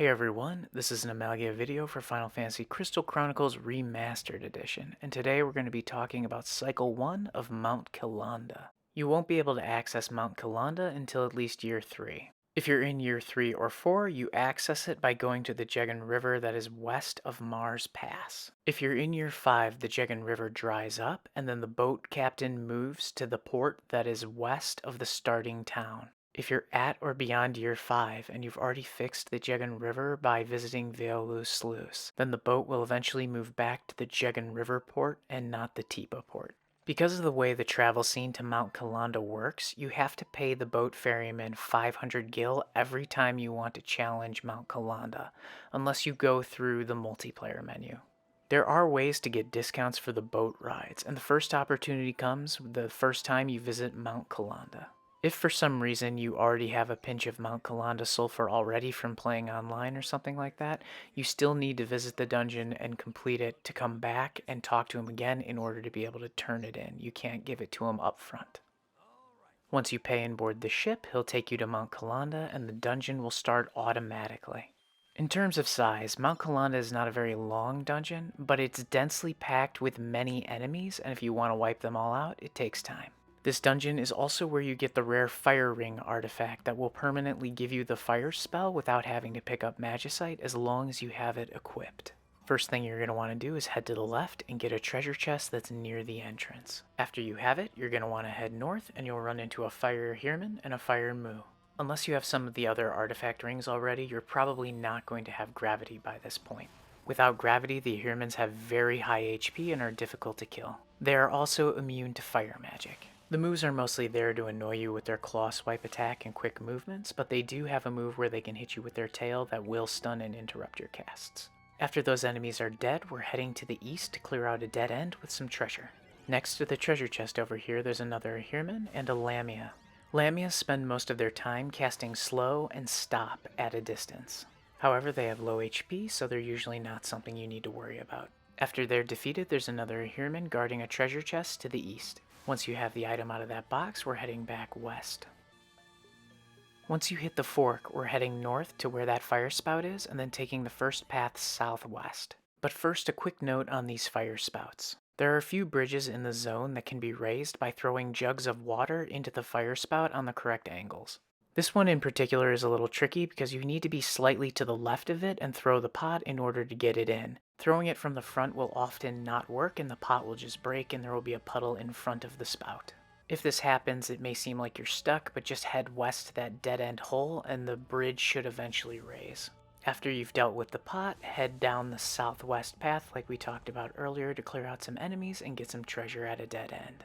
Hey everyone, this is an Amalgia video for Final Fantasy Crystal Chronicles Remastered Edition, and today we're going to be talking about Cycle 1 of Mount Kilanda. You won't be able to access Mount Kilanda until at least Year 3. If you're in Year 3 or 4, you access it by going to the Jegan River that is west of Mars Pass. If you're in Year 5, the Jegan River dries up, and then the boat captain moves to the port that is west of the starting town. If you're at or beyond Year 5 and you've already fixed the Jegan River by visiting Veolus Sluice, then the boat will eventually move back to the Jegan River port and not the Tipa port. Because of the way the travel scene to Mount Kalanda works, you have to pay the boat ferryman 500 gil every time you want to challenge Mount Kalanda, unless you go through the multiplayer menu. There are ways to get discounts for the boat rides, and the first opportunity comes the first time you visit Mount Kalanda. If for some reason you already have a pinch of Mount Kalanda sulfur already from playing online or something like that, you still need to visit the dungeon and complete it to come back and talk to him again in order to be able to turn it in. You can't give it to him up front. Once you pay and board the ship, he'll take you to Mount Kalanda and the dungeon will start automatically. In terms of size, Mount Kalanda is not a very long dungeon, but it's densely packed with many enemies, and if you want to wipe them all out, it takes time. This dungeon is also where you get the rare Fire Ring artifact that will permanently give you the fire spell without having to pick up Magicite as long as you have it equipped. First thing you're going to want to do is head to the left and get a treasure chest that's near the entrance. After you have it, you're going to want to head north and you'll run into a Fire Heerman and a Fire Moo. Unless you have some of the other artifact rings already, you're probably not going to have gravity by this point. Without gravity, the Heermans have very high HP and are difficult to kill. They are also immune to fire magic. The moves are mostly there to annoy you with their claw swipe attack and quick movements, but they do have a move where they can hit you with their tail that will stun and interrupt your casts. After those enemies are dead, we're heading to the east to clear out a dead end with some treasure. Next to the treasure chest over here, there's another Heerman and a Lamia. Lamias spend most of their time casting slow and stop at a distance. However, they have low HP, so they're usually not something you need to worry about. After they're defeated, there's another Heerman guarding a treasure chest to the east. Once you have the item out of that box, we're heading back west. Once you hit the fork, we're heading north to where that fire spout is, and then taking the first path southwest. But first, a quick note on these fire spouts. There are a few bridges in the zone that can be raised by throwing jugs of water into the fire spout on the correct angles. This one in particular is a little tricky because you need to be slightly to the left of it and throw the pot in order to get it in. Throwing it from the front will often not work and the pot will just break and there will be a puddle in front of the spout. If this happens, it may seem like you're stuck, but just head west to that dead-end hole and the bridge should eventually raise. After you've dealt with the pot, head down the southwest path like we talked about earlier to clear out some enemies and get some treasure at a dead end.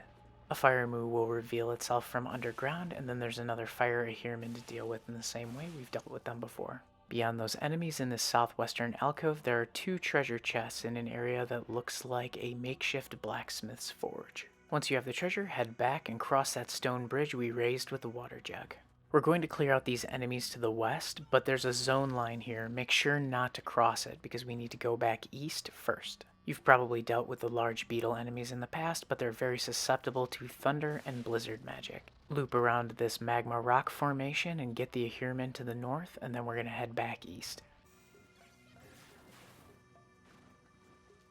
A Fire Moo will reveal itself from underground, and then there's another Fire Heerman to deal with in the same way we've dealt with them before. Beyond those enemies in this southwestern alcove, there are two treasure chests in an area that looks like a makeshift blacksmith's forge. Once you have the treasure, head back and cross that stone bridge we raised with the water jug. We're going to clear out these enemies to the west, but there's a zone line here. Make sure not to cross it because we need to go back east first. You've probably dealt with the large beetle enemies in the past, but they're very susceptible to thunder and blizzard magic. Loop around this magma rock formation and get the Heerman to the north, and then we're going to head back east.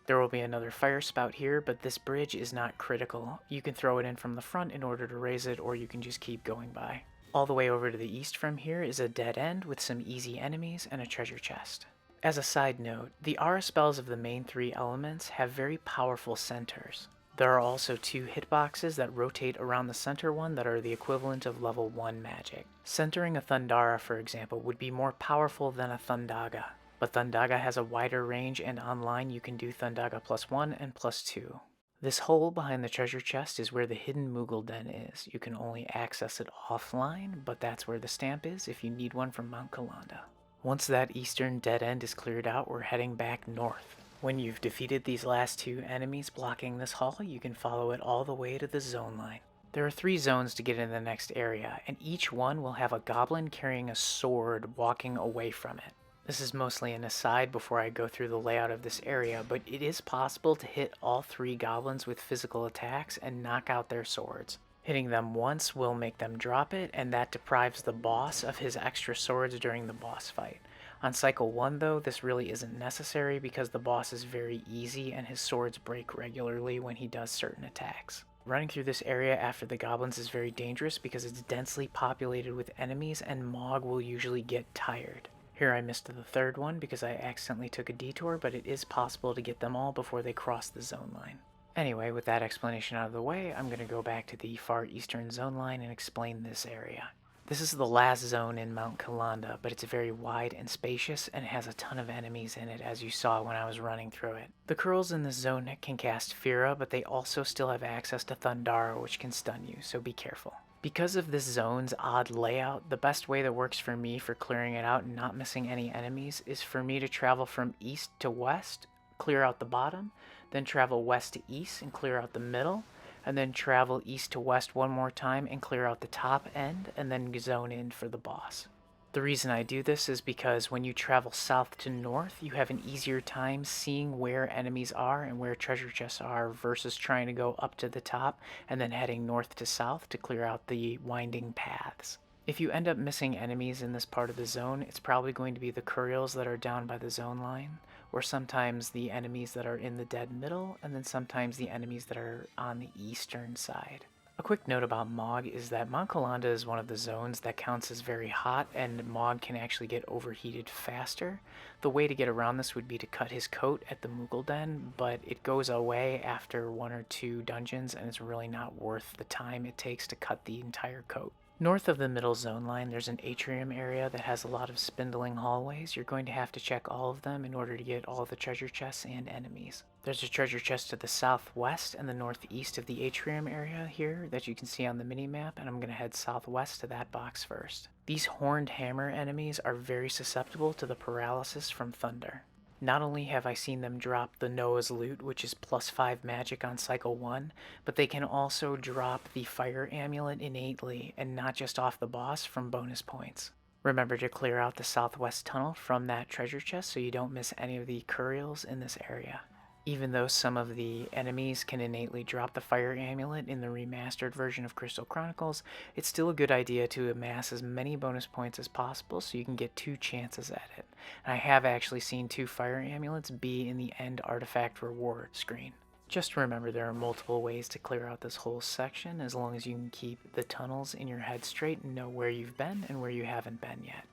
There will be another fire spout here, but this bridge is not critical. You can throw it in from the front in order to raise it, or you can just keep going by. All the way over to the east from here is a dead end with some easy enemies and a treasure chest. As a side note, the aura spells of the main three elements have very powerful centers. There are also two hitboxes that rotate around the center one that are the equivalent of level 1 magic. Centering a Thundara, for example, would be more powerful than a Thundaga, but Thundaga has a wider range and online you can do Thundaga +1 and +2. This hole behind the treasure chest is where the hidden Moogle Den is. You can only access it offline, but that's where the stamp is if you need one from Mount Kalanda. Once that eastern dead end is cleared out, we're heading back north. When you've defeated these last two enemies blocking this hall, you can follow it all the way to the zone line. There are 3 zones to get in the next area, and each one will have a goblin carrying a sword walking away from it. This is mostly an aside before I go through the layout of this area, but it is possible to hit all 3 goblins with physical attacks and knock out their swords. Hitting them once will make them drop it, and that deprives the boss of his extra swords during the boss fight. On Cycle 1 though, this really isn't necessary because the boss is very easy and his swords break regularly when he does certain attacks. Running through this area after the goblins is very dangerous because it's densely populated with enemies and Mog will usually get tired. Here I missed the third one because I accidentally took a detour, but it is possible to get them all before they cross the zone line. Anyway, with that explanation out of the way, I'm going to go back to the far eastern zone line and explain this area. This is the last zone in Mount Kilanda, but it's very wide and spacious and has a ton of enemies in it, as you saw when I was running through it. The Kurls in this zone can cast Fira, but they also still have access to Thundara, which can stun you, so be careful. Because of this zone's odd layout, the best way that works for me for clearing it out and not missing any enemies is for me to travel from east to west, clear out the bottom, then travel west to east and clear out the middle, and then travel east to west one more time and clear out the top end, and then zone in for the boss. The reason I do this is because when you travel south to north, you have an easier time seeing where enemies are and where treasure chests are versus trying to go up to the top and then heading north to south to clear out the winding paths. If you end up missing enemies in this part of the zone, it's probably going to be the Kurils that are down by the zone line, or sometimes the enemies that are in the dead middle, and then sometimes the enemies that are on the eastern side. A quick note about Mog is that Mount Kalanda is one of the zones that counts as very hot, and Mog can actually get overheated faster. The way to get around this would be to cut his coat at the Moogle Den, but it goes away after 1 or 2 dungeons, and it's really not worth the time it takes to cut the entire coat. North of the middle zone line, there's an atrium area that has a lot of spindling hallways. You're going to have to check all of them in order to get all the treasure chests and enemies. There's a treasure chest to the southwest and the northeast of the atrium area here that you can see on the minimap, and I'm going to head southwest to that box first. These horned hammer enemies are very susceptible to the paralysis from thunder. Not only have I seen them drop the Noah's Loot, which is +5 magic on Cycle 1, but they can also drop the Fire Amulet innately, and not just off the boss from bonus points. Remember to clear out the southwest tunnel from that treasure chest so you don't miss any of the Kurils in this area. Even though some of the enemies can innately drop the Fire Amulet in the remastered version of Crystal Chronicles, it's still a good idea to amass as many bonus points as possible so you can get 2 chances at it. And I have actually seen 2 Fire Amulets be in the End Artifact reward screen. Just remember there are multiple ways to clear out this whole section as long as you can keep the tunnels in your head straight and know where you've been and where you haven't been yet.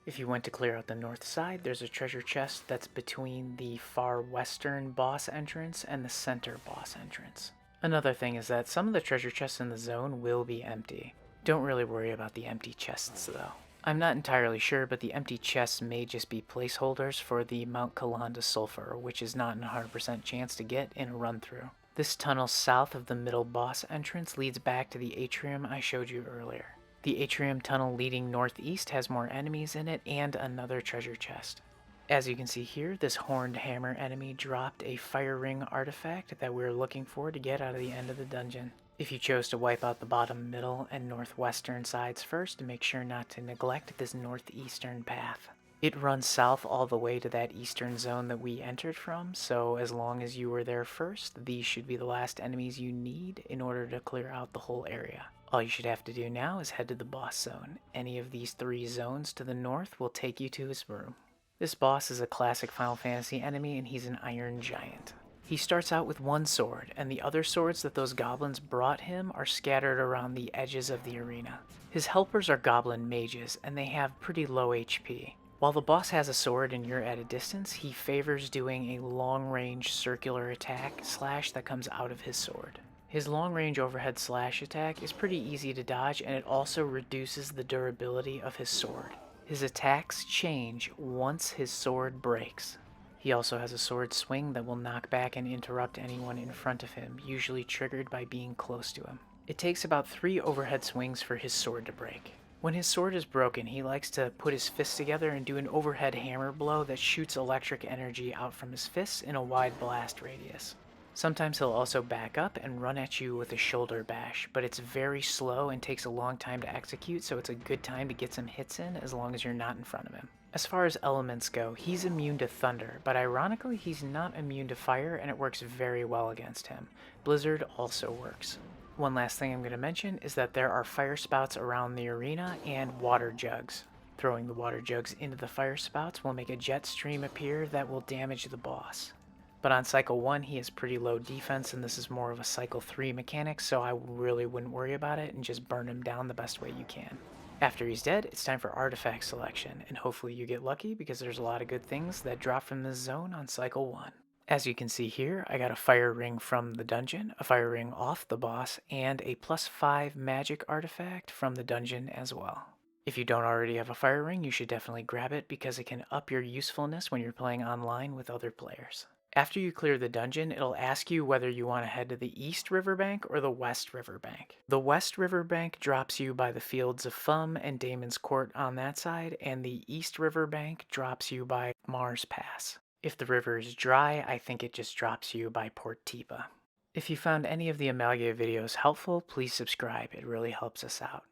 If you went to clear out the north side, there's a treasure chest that's between the far western boss entrance and the center boss entrance. Another thing is that some of the treasure chests in the zone will be empty. Don't really worry about the empty chests though. I'm not entirely sure, but the empty chests may just be placeholders for the Mount Kalanda sulfur, which is not a 100% chance to get in a run through. This tunnel south of the middle boss entrance leads back to the atrium I showed you earlier. The atrium tunnel leading northeast has more enemies in it and another treasure chest. As you can see here, this horned hammer enemy dropped a fire ring artifact that we were looking for to get out of the end of the dungeon. If you chose to wipe out the bottom, middle, and northwestern sides first, make sure not to neglect this northeastern path. It runs south all the way to that eastern zone that we entered from, so as long as you were there first, these should be the last enemies you need in order to clear out the whole area. All you should have to do now is head to the boss zone. Any of these 3 zones to the north will take you to his room. This boss is a classic Final Fantasy enemy and he's an iron giant. He starts out with 1 sword, and the other swords that those goblins brought him are scattered around the edges of the arena. His helpers are goblin mages, and they have pretty low HP. While the boss has a sword and you're at a distance, he favors doing a long-range circular attack slash that comes out of his sword. His long-range overhead slash attack is pretty easy to dodge, and it also reduces the durability of his sword. His attacks change once his sword breaks. He also has a sword swing that will knock back and interrupt anyone in front of him, usually triggered by being close to him. It takes about 3 overhead swings for his sword to break. When his sword is broken, he likes to put his fists together and do an overhead hammer blow that shoots electric energy out from his fists in a wide blast radius. Sometimes he'll also back up and run at you with a shoulder bash, but it's very slow and takes a long time to execute, so it's a good time to get some hits in as long as you're not in front of him. As far as elements go, he's immune to thunder, but ironically he's not immune to fire, and it works very well against him. Blizzard also works. One last thing I'm going to mention is that there are fire spouts around the arena and water jugs. Throwing the water jugs into the fire spouts will make a jet stream appear that will damage the boss. But on Cycle 1, he has pretty low defense, and this is more of a Cycle 3 mechanic, so I really wouldn't worry about it and just burn him down the best way you can. After he's dead, it's time for artifact selection, and hopefully you get lucky because there's a lot of good things that drop from this zone on Cycle 1. As you can see here, I got a fire ring from the dungeon, a fire ring off the boss, and a +5 magic artifact from the dungeon as well. If you don't already have a fire ring, you should definitely grab it because it can up your usefulness when you're playing online with other players. After you clear the dungeon, it'll ask you whether you want to head to the East Riverbank or the West Riverbank. The West Riverbank drops you by the Fields of Fum and Damon's Court on that side, and the East Riverbank drops you by Mars Pass. If the river is dry, I think it just drops you by Port Tiba. If you found any of the Amalgia videos helpful, please subscribe. It really helps us out.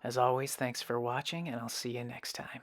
As always, thanks for watching, and I'll see you next time.